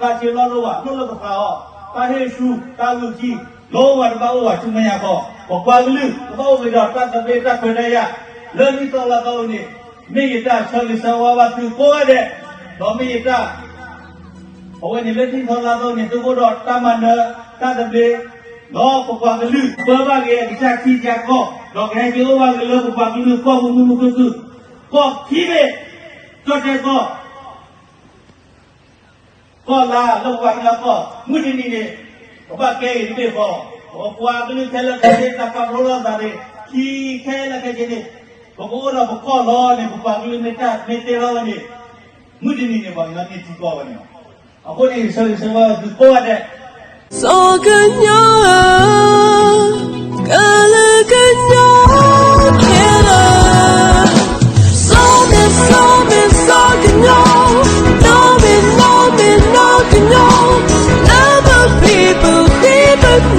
kaci laluwa lalu kau kahesu kaluji lawan bawa cuma ya kau pokwalu kau berada tak beda berdaya lebih tola kau ni kita cari sawah tu kau ada kami kita awak ni lebih tola kau ni tu kau dah taman tak beda lo pokwalu berbagai saksi jago lo kaya kau orang lo pokwalu kau mulu tu kau kiri kau jago kau lah luar kau mudi ni pakai ini kau pokwalu kalau kau tak perlu dari ki kalau kau jadi kau orang kau lo ni pokwalu mereka mereka ni mudi ni bang nanti kau ni aku ni semua kau ada so kenyang kalau kenyang kira so kenyang no kenyang never people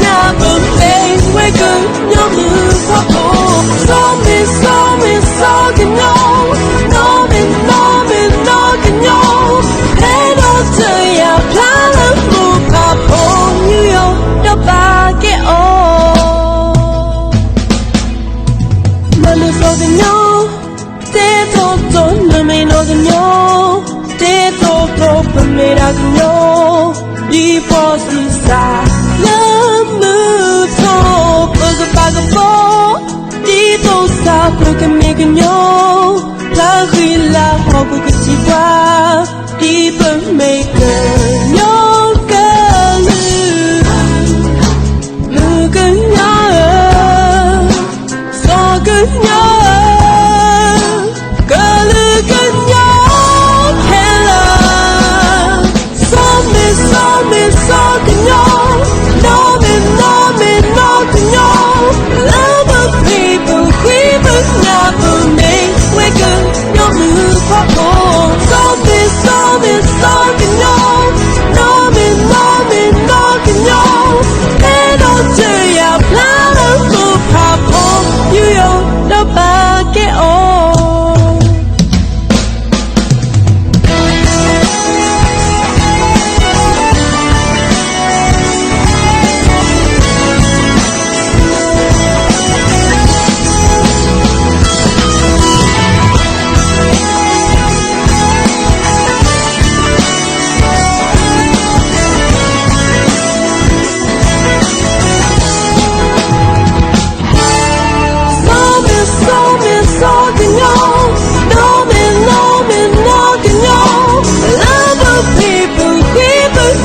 never make we kenyang lupa so kenyang no kenyang hello to ya plan lupa pong you pakai Mami so kenyang te toto mami no kenyang te toto pemera kenyang di posisi lemu to pagapagapo di dosa kami kenyang lahirlah aku kecewa di pemaker